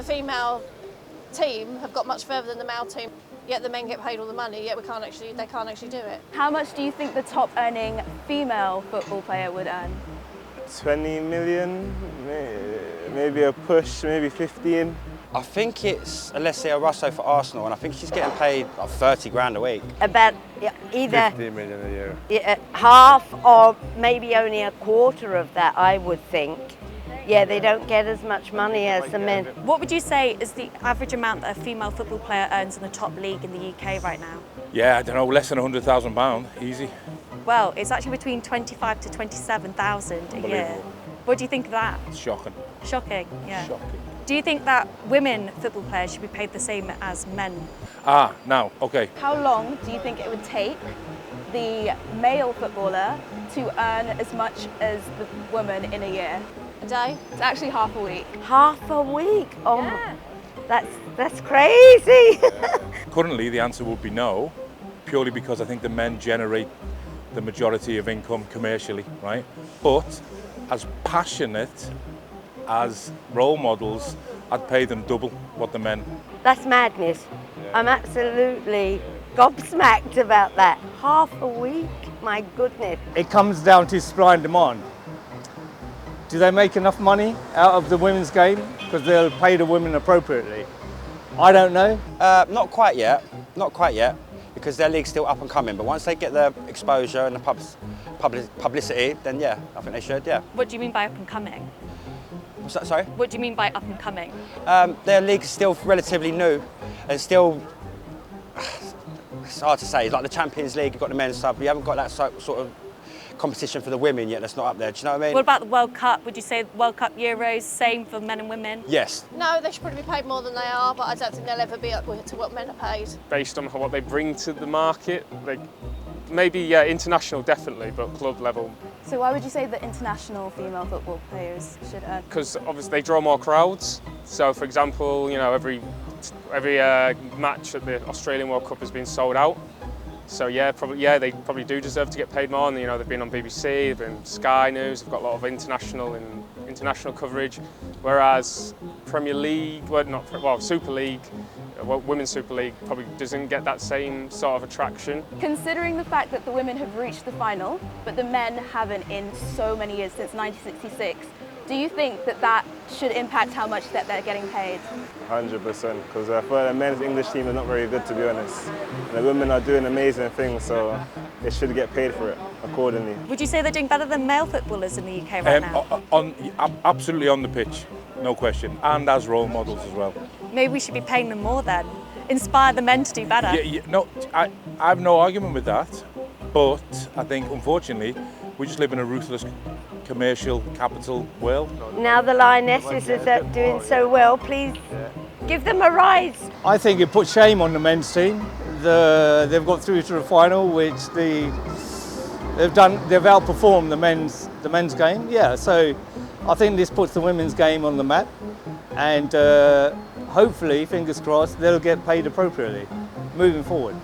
the female team have got much further than the male team, yet the men get paid all the money, yet they can't actually do it. How much do you think the top earning female football player would earn? 20 million, maybe a push, maybe 15. I think it's Alessia Russo for Arsenal, and I think she's getting paid like 30 grand a week. About either 50 million a year. half or maybe only a quarter of that, I would think. Yeah, they don't get as much money as the men. What would you say is the average amount that a female football player earns in the top league in the UK right now? Yeah, I don't know, less than £100,000, easy. Well, it's actually between 25 to 27,000 a year. What do you think of that? It's shocking. Shocking, yeah. Shocking. Do you think that women football players should be paid the same as men? Now, okay. How long do you think it would take the male footballer to earn as much as the woman in a year? A day? It's actually half a week. Half a week? Oh, Yeah. that's crazy. Currently, the answer would be no, purely because I think the men generate the majority of income commercially, right? But as passionate as role models, I'd pay them double what the men. That's madness. I'm absolutely gobsmacked about that. Half a week? My goodness. It comes down to supply and demand. Do they make enough money out of the women's game? Because they'll pay the women appropriately. I don't know. Not quite yet, because their league's still up and coming. But once they get the exposure and the publicity, then yeah, I think they should, yeah. What do you mean by up and coming? What's that, sorry? What do you mean by up and coming? Their league's still relatively new and still, it's hard to say. It's like the Champions League, you've got the men's sub, you haven't got that sort of competition for the women yet that's not up there, do you know what I mean? What about the World Cup? Would you say World Cup Euros, same for men and women? Yes. No, they should probably be paid more than they are, but I don't think they'll ever be up to what men are paid. Based on what they bring to the market, maybe international definitely, but club level. So why would you say that international female football players should earn? Because obviously they draw more crowds. So for example, every match at the Australian World Cup has been sold out. So they probably do deserve to get paid more. And they've been on BBC, they've been Sky News, they've got a lot of international coverage. Whereas Premier League, Super League, Women's Super League probably doesn't get that same sort of attraction. Considering the fact that the women have reached the final, but the men haven't in so many years, since 1966, do you think that that should impact how much that they're getting paid? 100%, because I feel like the men's English team are not very good, to be honest. And the women are doing amazing things, so they should get paid for it accordingly. Would you say they're doing better than male footballers in the UK right now? Absolutely on the pitch, no question, and as role models as well. Maybe we should be paying them more then. Inspire the men to do better. No, I have no argument with that, but I think unfortunately we just live in a ruthless commercial capital world. Now the Lionesses are doing so well, please give them a rise. I think it puts shame on the men's team. They've got through to the final, which they've outperformed the men's game. Yeah, so I think this puts the women's game on the map, and hopefully, fingers crossed, they'll get paid appropriately moving forward.